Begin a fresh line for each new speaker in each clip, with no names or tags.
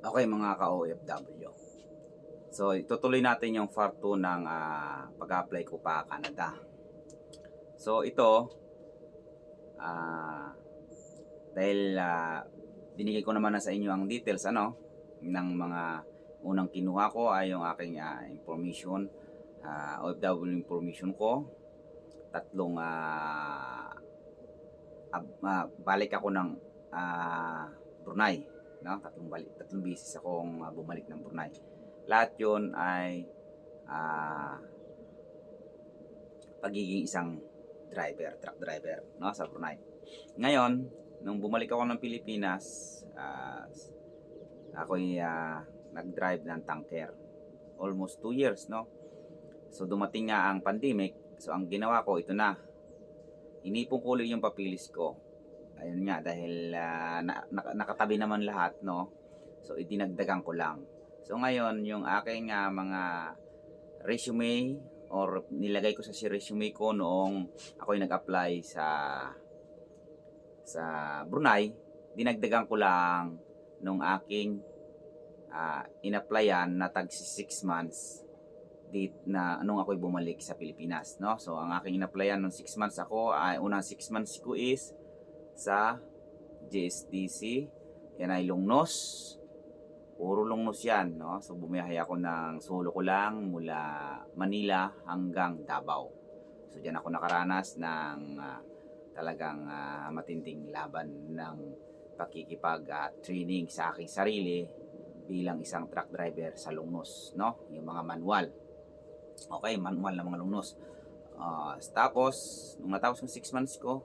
Okay mga ka-OFW. So itutuloy natin yung part 2 ng pag-apply ko pa Canada. So ito, dahil binigay ko naman na sa inyo ang details ng mga unang kinuha ko ay yung aking information, OFW information ko. Tatlong balik ako ng Brunei, no? Tatlong beses akong bumalik ng Brunei. Lahat 'yon ay pagiging isang truck driver, no, sa Brunei. Ngayon, nung bumalik ako ng Pilipinas, ako'y nag-drive ng tanker. Almost 2 years, no? So dumating nga ang pandemic. So ang ginawa ko, ito na. Inipon ko ulit yung papilis ko. Ayun nga, dahil nakatabi naman lahat, no? So idinagdagan ko lang. So ngayon, yung aking mga resume or nilagay ko sa resume ko noong ako'y nag-apply sa Brunei, dinagdagan ko lang nung aking in-applyan na tag 6 months date na nung ako'y bumalik sa Pilipinas, no? So ang aking in-applyan nung 6 months ako, unang 6 months ko is sa JSDC. Yan ay Lungnos. Puro Lungnos yan, no? So bumiyahe ako ng solo ko lang mula Manila hanggang Davao. So diyan ako nakaranas ng talagang matinding laban ng pakikipag-training sa aking sarili bilang isang truck driver sa Lungnos, no? Yung mga manual. Okay, manual na mga Lungnos. Tapos, nung natapos yung 6 months ko,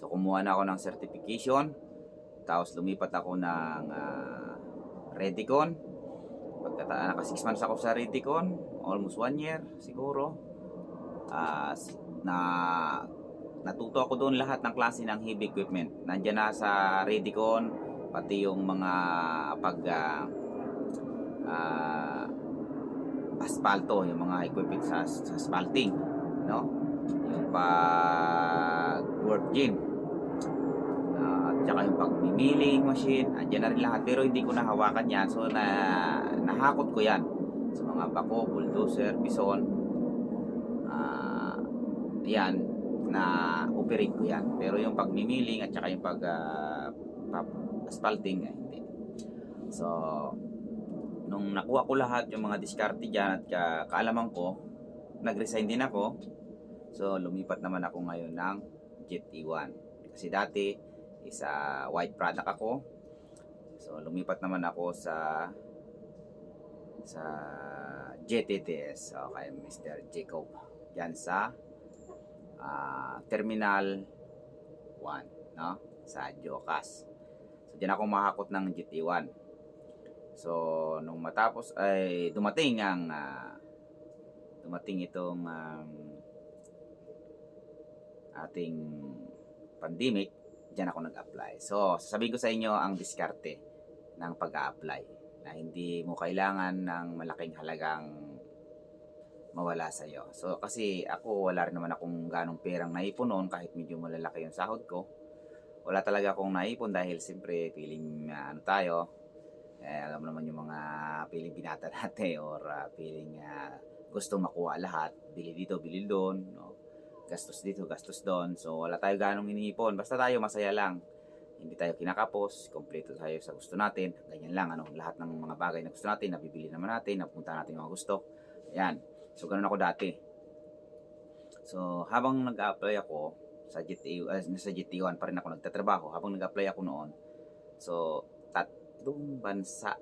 so kumuha na ako ng certification. Tapos lumipat ako ng Redicon. Naka 6 months ako sa Redicon, almost 1 year siguro. Natuto ako doon lahat ng klase ng heavy equipment. Nandiyan na sa Redicon, pati yung mga asfalto, yung mga equipment sa asphalting, no? Yung pag work gym, at saka yung pagmimiling machine, andyan na rin lahat, pero hindi ko nahawakan yan. So nahakot ko yan sa mga bako, bulldozer, bison, yan, na operate ko yan. Pero yung pagmimiling at saka yung pag asphalting, hindi. So nung nakuha ko lahat yung mga diskarte dyan at kaalaman ko, nag-resign din ako. So lumipat naman ako ngayon ng Jet E1. Kasi dati isa white product ako. So lumipat naman ako sa Jet ETS. Okay, Mr. Jacob. Yan sa Terminal 1, no? Sa Jocas. So diyan ako mahakot ng Jet E1. So nung matapos ay dumating itong ating pandemic, diyan ako nag-apply. So sasabihin ko sa inyo ang diskarte ng pag-a-apply na hindi mo kailangan ng malaking halagang mawala sa iyo. So kasi ako, wala rin naman akong ganong perang naipon noon, kahit medyo malalaki yung sahod ko. Wala talaga akong naipon dahil siyempre feeling tayo, alam mo naman yung mga feeling binata natin or feeling gusto makuha lahat, bili dito, bili doon, no? Gastos dito, gastos doon. So wala tayo ganong iniipon, basta tayo masaya lang. Hindi tayo kinakapos, kompleto tayo sa gusto natin. Ganyan lang, lahat ng mga bagay na gusto natin, nabibili naman natin, napunta natin yung mga gusto. Ayan. So ganun ako dati. So habang nag-apply ako sa GT1 pa rin ako nagtatrabaho. Habang nag-apply ako noon, so tatlong bansa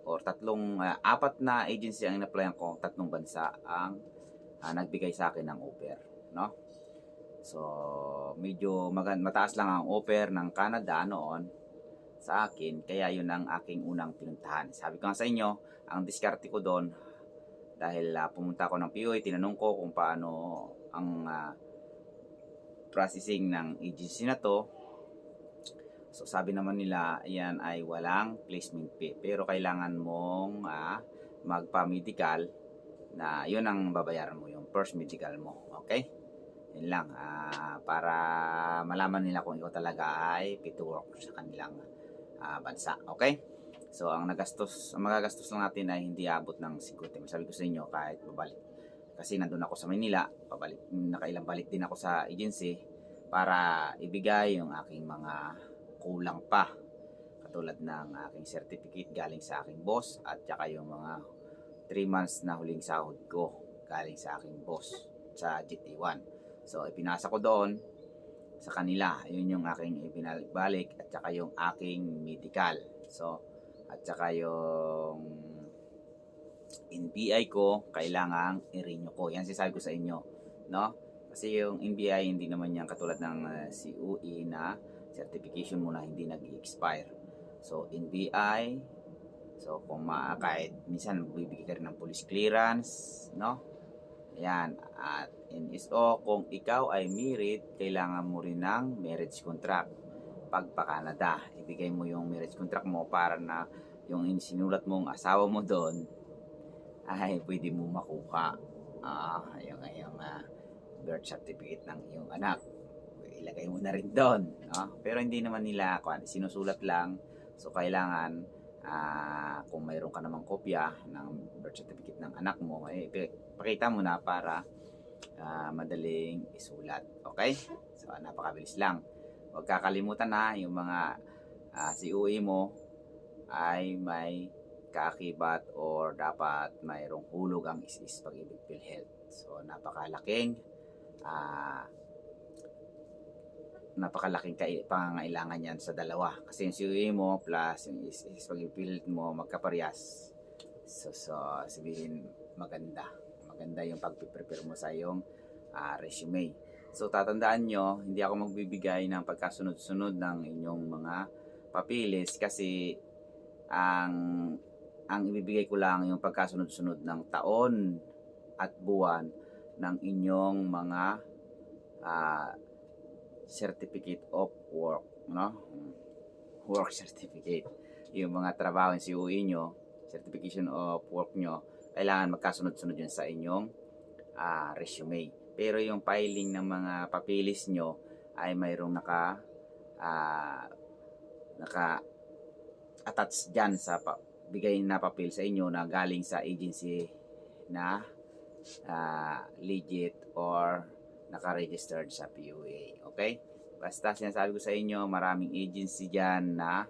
or apat na agency ang in-applyan ko, tatlong bansa ang nagbigay sa akin ng offer, no? So medyo mataas lang ang offer ng Canada noon sa akin, kaya yun ang aking unang pinuntahan. Sabi ko nga sa inyo, ang diskarte ko doon, dahil pumunta ako ng POA, tinanong ko kung paano ang processing ng agency na to. So sabi naman nila, yan ay walang placement fee, pero kailangan mong magpa-medical, na yun ang babayaran mo, yung first medical mo. Okay? Yun lang, para malaman nila kung ikaw talaga ay fit to work sa kanilang bansa. Okay? So ang magagastos lang natin ay hindi abot ng 50. Sabi ko sa inyo kahit babalik. Kasi nandun ako sa Manila, nakailang balik din ako sa agency para ibigay yung aking mga kulang pa. Katulad ng aking certificate galing sa aking boss at saka yung mga 3 months na huling sahod ko galing sa aking boss sa GT1. So ipinasa ko doon sa kanila. Yun yung aking ibinalik at saka yung aking medical. So at saka yung NBI ko, kailangang i-renew ko. Yan sinasabi ko sa inyo, no? Kasi yung NBI hindi naman yan katulad ng COE na certification mo na hindi nag-expire. So NBI, so kung kahit minsan bibigyan ka rin ng police clearance, no? Yan. At NSO, kung ikaw ay married, kailangan mo rin ng marriage contract. Pag pa-Canada, ibigay mo yung marriage contract mo para na yung sinulat mong asawa mo doon ay pwede mo makuha yung birth certificate ng iyong anak. Ilagay mo na rin doon. No? Pero hindi naman nila sinusulat lang. So kailangan kung mayroon ka namang kopya ng birth certificate ng anak mo, pakita mo na para madaling isulat. Okay? So napakabilis lang. Huwag kakalimutan na yung mga COE mo ay may kaakibat or dapat mayroong hulog ang is Pag-ibig PhilHealth. So napakalaking pangangailangan yan sa dalawa. Kasi yung COE mo plus yung is Pag-ibig PhilHealth mo magkaparehas. So sabihin maganda yung pag-prepare mo sa iyong resume. So tatandaan nyo, hindi ako magbibigay ng pagkasunod-sunod ng inyong mga papilis kasi ang ibibigay ko lang yung pagkasunod-sunod ng taon at buwan ng inyong mga certificate of work, no? Work certificate. Yung mga trabaho ng COE nyo, certification of work nyo, kailangan magkasunod-sunod yun sa inyong resume. Pero yung filing ng mga papilis nyo ay mayroong naka attach dyan sa bigay na papel sa inyo na galing sa agency na legit or naka-registered sa PUA. Okay? Basta sinasabi ko sa inyo, maraming agency dyan na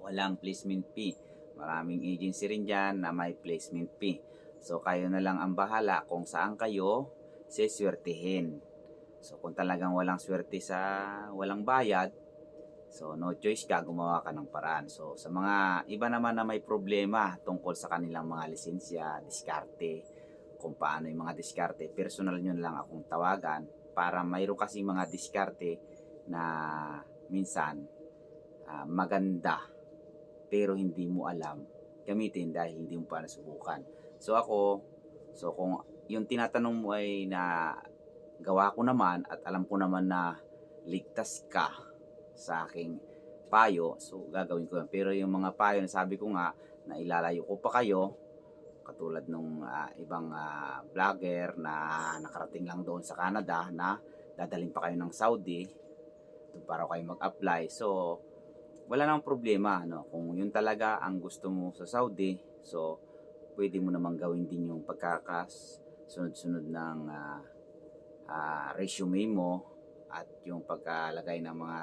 walang placement fee. Maraming agency rin dyan na may placement fee. So kayo na lang ang bahala kung saan kayo siswertihin. So kung talagang walang swerte sa walang bayad, so no choice ka, gumawa ka ng paraan. So sa mga iba naman na may problema tungkol sa kanilang mga lisensya, diskarte, kung paano yung mga diskarte, personal nyo lang akong tawagan para mayroon kasi mga diskarte na minsan maganda pero hindi mo alam gamitin dahil hindi mo pa nasubukan. So kung yung tinatanong mo ay na gawa ko naman at alam ko naman na ligtas ka sa aking payo, so gagawin ko yan. Pero yung mga payo na sabi ko nga na ilalayo ko pa kayo, katulad nung ibang vlogger na nakarating lang doon sa Canada na dadalhin pa kayo ng Saudi para kayo mag-apply. So wala namang problema, no? Kung yun talaga ang gusto mo sa Saudi, so pwede mo namang gawin din yung pagkakasunod-sunod ng resume mo at yung pagkalagay ng mga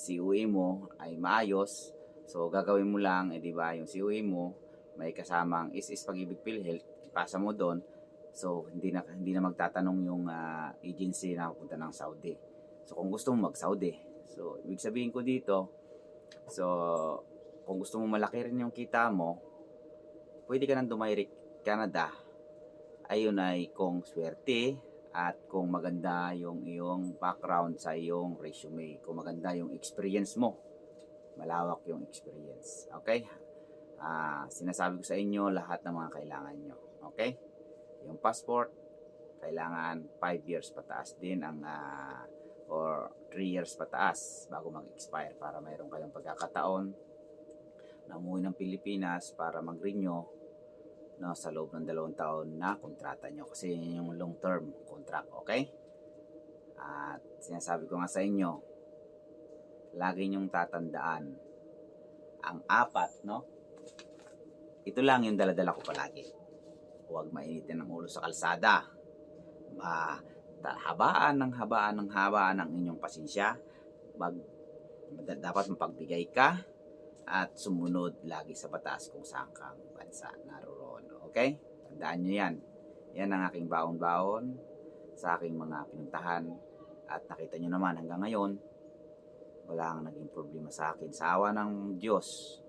COE mo ay maayos. So gagawin mo lang, di ba, yung COE mo may kasamang is Pag-ibig PhilHealth, ipasa mo doon. So hindi na magtatanong yung agency na pupunta ng Saudi. So kung gusto mo mag-Saudi, so ibig sabihin ko dito, so kung gusto mo malaki rin yung kita mo, pwede ka nang dumirik Canada. Ayun ay kung swerte at kung maganda yung iyong background sa iyong resume, kung maganda yung experience mo, malawak yung experience. Okay? Sinasabi ko sa inyo lahat ng mga kailangan nyo. Okay? Yung passport, kailangan 5 years pataas din ang or 3 years pataas bago mag-expire para mayroon kayong pagkakataon na umuwi ng Pilipinas para mag-renew, no, sa loob ng 2 taon na kontrata nyo. Kasi yun yung long term contract. Okay? At sinasabi ko nga sa inyo, lagi nyong tatandaan, ang apat, no? Ito lang yung daladala ko palagi. Huwag mainitin ang ulo sa kalsada. Habaan ng inyong pasensya. Dapat mapagbigay ka at sumunod lagi sa batas kung saan kang bansa naroon. Okay? Tandaan nyo yan. Yan ang aking baon-baon sa aking mga pinuntahan. At nakita nyo naman hanggang ngayon, wala kang naging problema sa akin. Sa awa ng Diyos,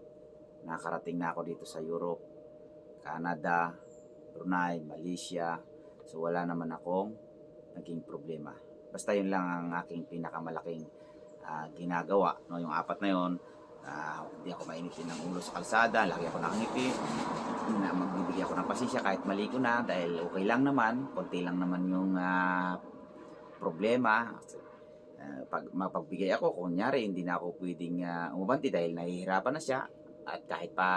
nakarating na ako dito sa Europe, Canada, Brunei, Malaysia. So wala naman akong naging problema. Basta yun lang ang aking pinakamalaking ginagawa. No? Yung apat na yun, hindi ako mainitin ng ulo sa kalsada, lagi ako nakangiti, magbibigay ako ng pasensya kahit mali ko na dahil okay lang naman, konti lang naman yung problema. Pag mapagbigay ako, kunyari hindi na ako pwedeng umabanti dahil nahihirapan na siya at kahit pa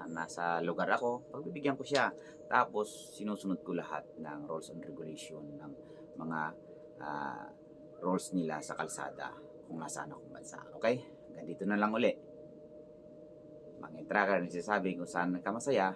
nasa lugar ako, pagbibigyan ko siya. Tapos sinusunod ko lahat ng rules and regulation ng mga rules nila sa kalsada kung nasaan akong bansa. Okay? Hanggang dito na lang uli. Mga tracker nagsasabi kung saan ka masaya,